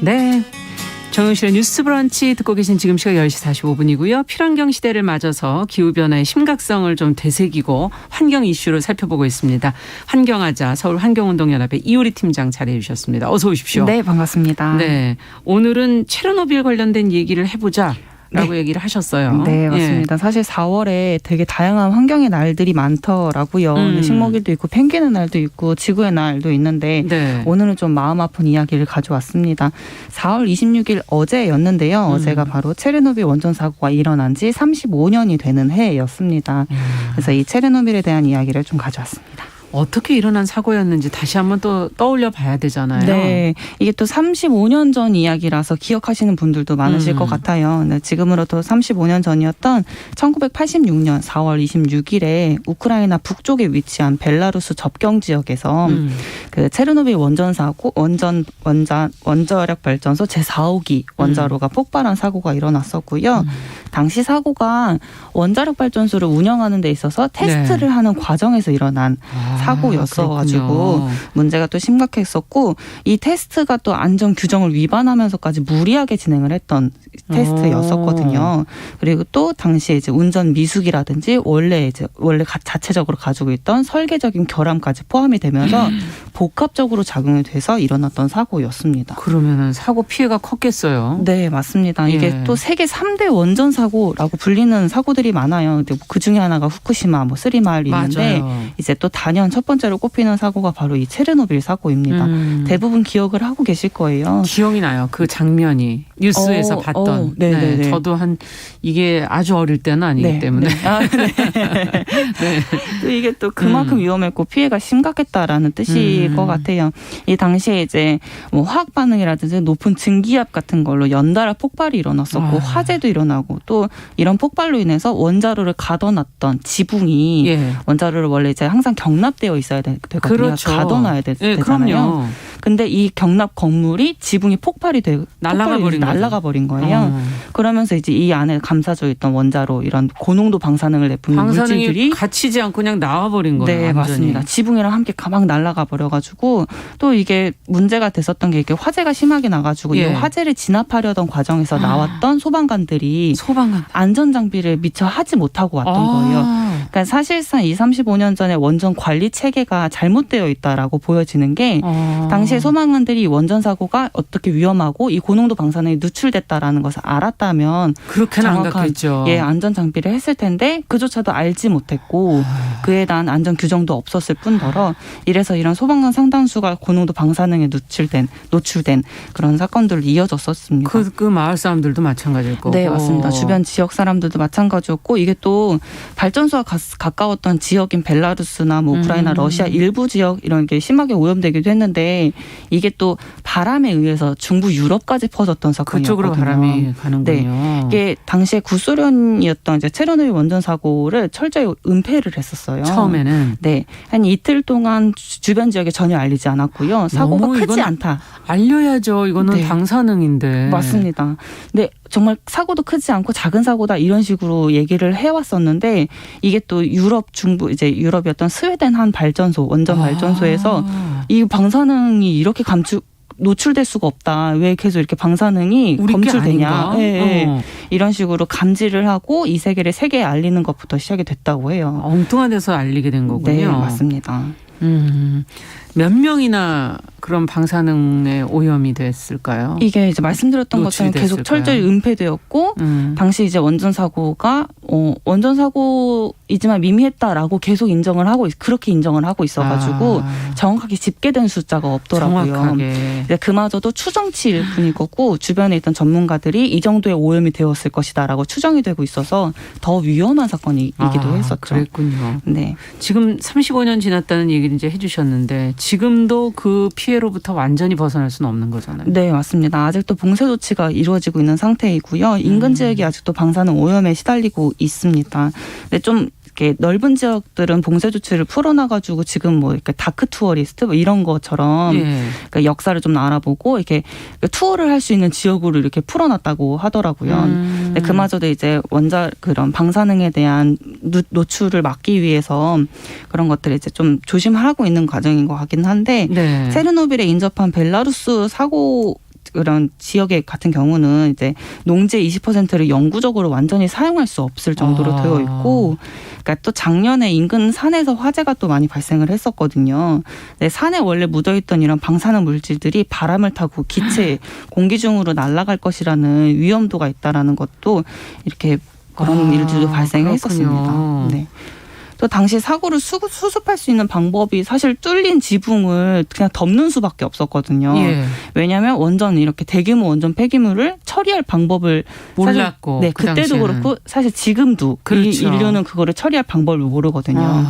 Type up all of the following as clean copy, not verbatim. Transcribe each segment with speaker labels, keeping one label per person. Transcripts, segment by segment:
Speaker 1: 네. 정용실의 뉴스 브런치 듣고 계신 지금 시각 10시 45분이고요. 필환경 시대를 맞아서 기후변화의 심각성을 좀 되새기고 환경 이슈를 살펴보고 있습니다. 환경하자 서울환경운동연합의 이효리 팀장 자리해 주셨습니다. 어서 오십시오.
Speaker 2: 네, 반갑습니다.
Speaker 1: 네, 오늘은 체르노빌 관련된 얘기를 해보자. 라고 얘기를 하셨어요.
Speaker 2: 네, 맞습니다. 사실 4월에 되게 다양한 환경의 날들이 많더라고요. 식목일도 있고 펭귄의 날도 있고 지구의 날도 있는데 오늘은 좀 마음 아픈 이야기를 가져왔습니다. 4월 26일 어제였는데요. 어제가 바로 체르노빌 원전 사고가 일어난 지 35년이 되는 해였습니다. 그래서 이 체르노빌에 대한 이야기를 좀 가져왔습니다.
Speaker 1: 어떻게 일어난 사고였는지 다시 한번 또 떠올려 봐야 되잖아요.
Speaker 2: 네. 이게 또 35년 전 이야기라서 기억하시는 분들도 많으실 것 같아요. 네, 지금으로부터 35년 전이었던 1986년 4월 26일에 우크라이나 북쪽에 위치한 벨라루스 접경 지역에서 그 체르노빌 원전 사고 원자력 발전소 제4호기 원자로가 폭발한 사고가 일어났었고요. 당시 사고가 원자력 발전소를 운영하는 데 있어서 테스트를 하는 과정에서 일어난 사고였어가지고 문제가 또 심각했었고 이 테스트가 또 안전 규정을 위반하면서까지 무리하게 진행을 했던 테스트였었거든요. 그리고 또 당시에 이제 운전 미숙이라든지 원래 자체적으로 가지고 있던 설계적인 결함까지 포함이 되면서 복합적으로 작용이 돼서 일어났던 사고였습니다.
Speaker 1: 그러면은 사고 피해가 컸겠어요.
Speaker 2: 네, 맞습니다. 이게 또 세계 3대 원전 사고라고 불리는 사고들이 많아요. 근데 그 중에 하나가 후쿠시마, 쓰리마을이 있는데 이제 또 단연 첫 번째로 꼽히는 사고가 바로 이 체르노빌 사고입니다. 대부분 기억을 하고 계실 거예요.
Speaker 1: 기억이 나요. 그 장면이 뉴스에서 봤던. 네, 저도 이게 아주 어릴 때는 아니기 때문에.
Speaker 2: 네. 또 이게 또 그만큼 위험했고 피해가 심각했다라는 뜻일 것 같아요. 이 당시에 이제 화학 반응이라든지 높은 증기압 같은 걸로 연달아 폭발이 일어났었고 화재도 일어나고 또 이런 폭발로 인해서 원자로를 가둬놨던 지붕이 원자로를 원래 이제 항상 경납되어 있어야 되거든요.
Speaker 1: 그렇죠.
Speaker 2: 가둬놔야 되잖아요.
Speaker 1: 그럼요.
Speaker 2: 근데 이 경납 건물이 지붕이 폭발이 날아가 버린 거예요. 그러면서 이제 이 안에 감싸져 있던 원자로 이런 고농도 방사능을 내뿜는 물질들이
Speaker 1: 갇히지 않고 그냥 나와버린 거예요.
Speaker 2: 네,
Speaker 1: 완전히.
Speaker 2: 맞습니다. 지붕이랑 함께 막 날아가 버려가지고 또 이게 문제가 됐었던 게 이게 화재가 심하게 나가지고 이 화재를 진압하려던 과정에서 나왔던 소방관들이 안전장비를 미처 하지 못하고 왔던 거예요. 그러니까 사실상 35년 전에 원전 관리 체계가 잘못되어 있다라고 보여지는 게 당시에 소방관들이 원전 사고가 어떻게 위험하고 이 고농도 방사능이 누출됐다라는 것을 알았다면
Speaker 1: 그렇게는 안 갔겠죠.
Speaker 2: 안전 장비를 했을 텐데 그조차도 알지 못했고 그에 대한 안전 규정도 없었을 뿐더러 이래서 이런 소방관 상당수가 고농도 방사능에 노출된 그런 사건들로 이어졌었습니다.
Speaker 1: 그 마을 사람들도 마찬가지일 거고.
Speaker 2: 네, 맞습니다. 주변 지역 사람들도 마찬가지였고 이게 또 발전소와 가까웠던 지역인 벨라루스나 우크라이나, 러시아 일부 지역 이런 게 심하게 오염되기도 했는데 이게 또 바람에 의해서 중부 유럽까지 퍼졌던 사건이었거든요.
Speaker 1: 그쪽으로 바람이 가는군요.
Speaker 2: 네, 이게 당시에 구소련이었던 이제 체르노빌 원전 사고를 철저히 은폐를 했었어요.
Speaker 1: 처음에는.
Speaker 2: 네, 한 이틀 동안 주변 지역에 전혀 알리지 않았고요. 사고가 크지 않다.
Speaker 1: 알려야죠. 이거는 방사능인데.
Speaker 2: 맞습니다. 네, 정말 사고도 크지 않고 작은 사고다 이런 식으로 얘기를 해왔었는데 이게 또 유럽 중부 이제 유럽이었던 스웨덴 한 원전 발전소에서 이 방사능이 이렇게 노출될 수가 없다. 왜 계속 이렇게 방사능이 검출되냐. 이런 식으로 감지를 하고 이 세계를 세계에 알리는 것부터 시작이 됐다고 해요.
Speaker 1: 엉뚱한 데서 알리게 된 거군요.
Speaker 2: 네, 맞습니다.
Speaker 1: 몇 명이나 그런 방사능에 오염이 됐을까요?
Speaker 2: 이게 이제 말씀드렸던 것처럼 계속 철저히 은폐되었고 당시 이제 원전 사고가 원전 사고이지만 미미했다라고 계속 그렇게 인정을 하고 있어가지고 정확하게 집계된 숫자가 없더라고요.
Speaker 1: 정확하게.
Speaker 2: 그마저도 추정치일 뿐일 거고 주변에 있던 전문가들이 이 정도의 오염이 되었을 것이다라고 추정이 되고 있어서 더 위험한 사건이기도 했었죠.
Speaker 1: 그랬군요.
Speaker 2: 네.
Speaker 1: 지금 35년 지났다는 얘기를 이제 해주셨는데 지금도 그 피해로부터 완전히 벗어날 수는 없는 거잖아요.
Speaker 2: 네, 맞습니다. 아직도 봉쇄 조치가 이루어지고 있는 상태이고요. 인근 지역이 아직도 방사능 오염에 시달리고 있습니다. 근데 좀 이렇게 넓은 지역들은 봉쇄 조치를 풀어놔가지고 지금 이렇게 다크 투어리스트 이런 것처럼 그러니까 역사를 좀 알아보고 이렇게 투어를 할 수 있는 지역으로 이렇게 풀어놨다고 하더라고요. 근데 그마저도 이제 그런 방사능에 대한 노출을 막기 위해서 그런 것들을 이제 좀 조심하고 있는 과정인 것 같긴 한데 체르노빌에 인접한 벨라루스 사고 그런 지역의 같은 경우는 이제 농지 20%를 영구적으로 완전히 사용할 수 없을 정도로 되어 있고, 그러니까 또 작년에 인근 산에서 화재가 또 많이 발생을 했었거든요. 네, 산에 원래 묻어있던 이런 방사능 물질들이 바람을 타고 기체 공기 중으로 날아갈 것이라는 위험도가 있다라는 것도 이렇게 그런 일들도 발생했었습니다. 네. 또 당시 사고를 수습할 수 있는 방법이 사실 뚫린 지붕을 그냥 덮는 수밖에 없었거든요.
Speaker 1: 예.
Speaker 2: 왜냐하면 원전 이렇게 대규모 원전 폐기물을 처리할 방법을
Speaker 1: 몰랐고
Speaker 2: 네,
Speaker 1: 그
Speaker 2: 그때도
Speaker 1: 당시에는.
Speaker 2: 그렇고 사실 지금도
Speaker 1: 그렇죠.
Speaker 2: 이 인류는 그거를 처리할 방법을 모르거든요.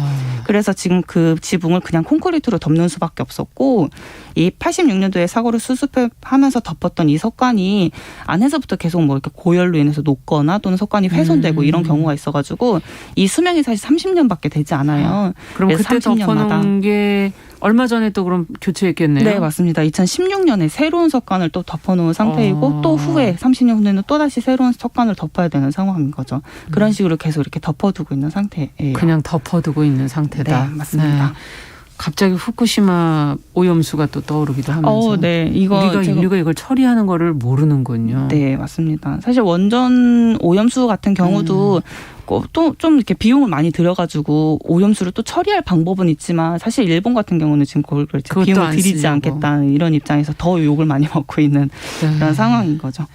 Speaker 2: 그래서 지금 그 지붕을 그냥 콘크리트로 덮는 수밖에 없었고, 이 86년도에 사고를 수습하면서 덮었던 이 석관이 안에서부터 계속 뭐 이렇게 고열로 인해서 녹거나 또는 석관이 훼손되고 이런 경우가 있어가지고 이 수명이 사실 30년밖에 되지 않아요.
Speaker 1: 그럼 그때
Speaker 2: 30년마다.
Speaker 1: 덮어놓은 게 얼마 전에 또 그럼 교체했겠네요.
Speaker 2: 네, 맞습니다. 2016년에 새로운 석관을 또 덮어놓은 상태이고 또 후에 30년 후에는 또다시 새로운 석관을 덮어야 되는 상황인 거죠. 그런 식으로 계속 이렇게 덮어두고 있는 상태예요.
Speaker 1: 그냥 덮어두고 있는 상태다.
Speaker 2: 네, 맞습니다.
Speaker 1: 네. 갑자기 후쿠시마 오염수가 또 떠오르기도 하면서
Speaker 2: 네,
Speaker 1: 우리가 인류가 이걸 처리하는 거를 모르는군요.
Speaker 2: 네, 맞습니다. 사실 원전 오염수 같은 경우도 또 좀 이렇게 비용을 많이 들여가지고 오염수를 또 처리할 방법은 있지만 사실 일본 같은 경우는 지금 그걸 비용을 들이지 않겠다는 이런 입장에서 더 욕을 많이 먹고 있는 그런 상황인 거죠.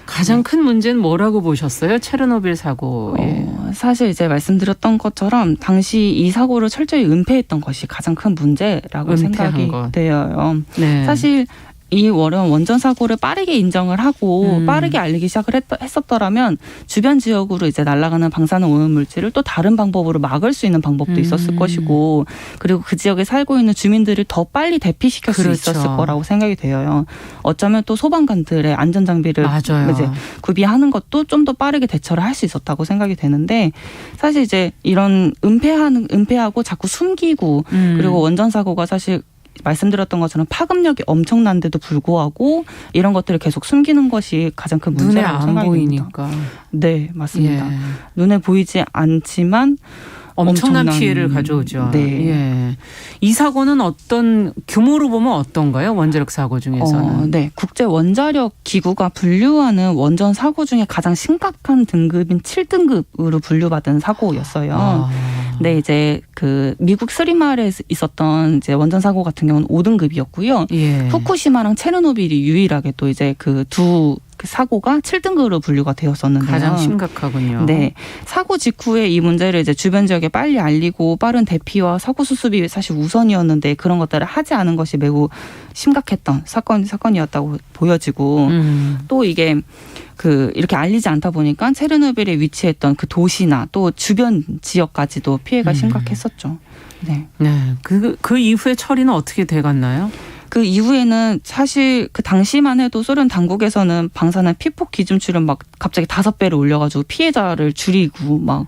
Speaker 1: 가장 큰 문제는 뭐라고 보셨어요? 체르노빌 사고에.
Speaker 2: 사실 이제 말씀드렸던 것처럼 당시 이 사고를 철저히 은폐했던 것이 가장 큰 문제라고 생각이 돼요.
Speaker 1: 네.
Speaker 2: 사실 이 원전 사고를 빠르게 인정을 하고 빠르게 알리기 시작을 했었더라면 주변 지역으로 이제 날아가는 방사능 오염 물질을 또 다른 방법으로 막을 수 있는 방법도 있었을 것이고, 그리고 그 지역에 살고 있는 주민들을 더 빨리 대피시킬 수 있었을 거라고 생각이 돼요. 어쩌면 또 소방관들의 안전 장비를 이제 구비하는 것도 좀 더 빠르게 대처를 할 수 있었다고 생각이 되는데, 사실 이제 이런 은폐하고 자꾸 숨기고 그리고 원전 사고가 사실 말씀드렸던 것처럼 파급력이 엄청난데도 불구하고 이런 것들을 계속 숨기는 것이 가장 큰 문제라고 생각이 듭니다.
Speaker 1: 눈에 안 보이니까.
Speaker 2: 네, 맞습니다.
Speaker 1: 예.
Speaker 2: 눈에 보이지 않지만
Speaker 1: 엄청난 피해를 가져오죠.
Speaker 2: 네.
Speaker 1: 예. 이 사고는 어떤 규모로 보면 어떤가요? 원자력 사고 중에서는.
Speaker 2: 네, 국제 원자력 기구가 분류하는 원전 사고 중에 가장 심각한 등급인 7등급으로 분류받은 사고였어요. 네, 이제 그 미국 스리마을에 있었던 이제 원전 사고 같은 경우는 5등급이었고요.
Speaker 1: 예.
Speaker 2: 후쿠시마랑 체르노빌이 유일하게 또 이제 그 두 사고가 7등급으로 분류가 되었었는데요.
Speaker 1: 가장 심각하군요.
Speaker 2: 네, 사고 직후에 이 문제를 이제 주변 지역에 빨리 알리고 빠른 대피와 사고 수습이 사실 우선이었는데 그런 것들을 하지 않은 것이 매우 심각했던 사건이었다고 보여지고, 또 이게 이렇게 알리지 않다 보니까 체르노빌에 위치했던 그 도시나 또 주변 지역까지도 피해가 심각했었죠. 네.
Speaker 1: 네. 그 이후에 처리는 어떻게 돼갔나요?
Speaker 2: 그 이후에는 사실 그 당시만 해도 소련 당국에서는 방사능 피폭 기준치를 막 갑자기 5배를 올려가지고 피해자를 줄이고 막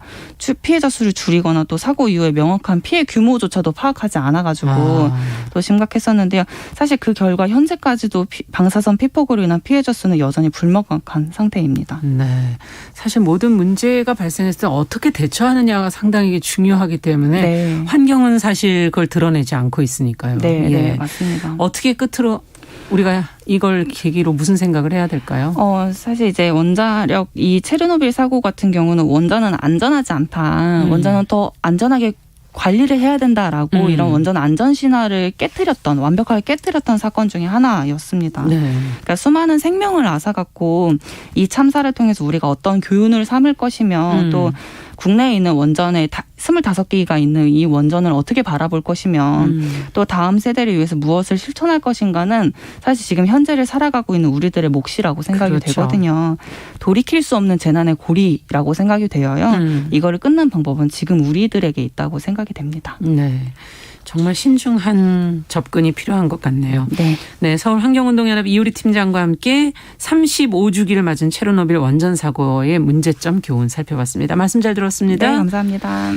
Speaker 2: 피해자 수를 줄이거나 또 사고 이후에 명확한 피해 규모조차도 파악하지 않아가지고 또 심각했었는데요. 사실 그 결과 현재까지도 방사선 피폭으로 인한 피해자 수는 여전히 불명확한 상태입니다.
Speaker 1: 네, 사실 모든 문제가 발생했을 때 어떻게 대처하느냐가 상당히 중요하기 때문에
Speaker 2: 네.
Speaker 1: 환경은 사실 그걸 드러내지 않고 있으니까요.
Speaker 2: 네,
Speaker 1: 예.
Speaker 2: 네, 맞습니다.
Speaker 1: 어떻게 끝으로 우리가 이걸 계기로 무슨 생각을 해야 될까요?
Speaker 2: 사실 이제 원자력 이 체르노빌 사고 같은 경우는 원전은 안전하지 않다. 원전은 더 안전하게 관리를 해야 된다라고 이런 원전 안전 신화를 완벽하게 깨뜨렸던 사건 중에 하나였습니다.
Speaker 1: 네.
Speaker 2: 그러니까 수많은 생명을 앗아갔고 이 참사를 통해서 우리가 어떤 교훈을 삼을 것이며 또 국내에 있는 원전에 25개가 있는 이 원전을 어떻게 바라볼 것이며 또 다음 세대를 위해서 무엇을 실천할 것인가는 사실 지금 현재를 살아가고 있는 우리들의 몫이라고 생각이
Speaker 1: 그렇죠.
Speaker 2: 되거든요. 돌이킬 수 없는 재난의 고리라고 생각이 되어요. 이거를 끊는 방법은 지금 우리들에게 있다고 생각이 됩니다.
Speaker 1: 네. 정말 신중한 접근이 필요한 것 같네요.
Speaker 2: 네.
Speaker 1: 네, 서울환경운동연합 이효리 팀장과 함께 35주기를 맞은 체르노빌 원전 사고의 문제점 교훈 살펴봤습니다. 말씀 잘 들었습니다.
Speaker 2: 네, 감사합니다.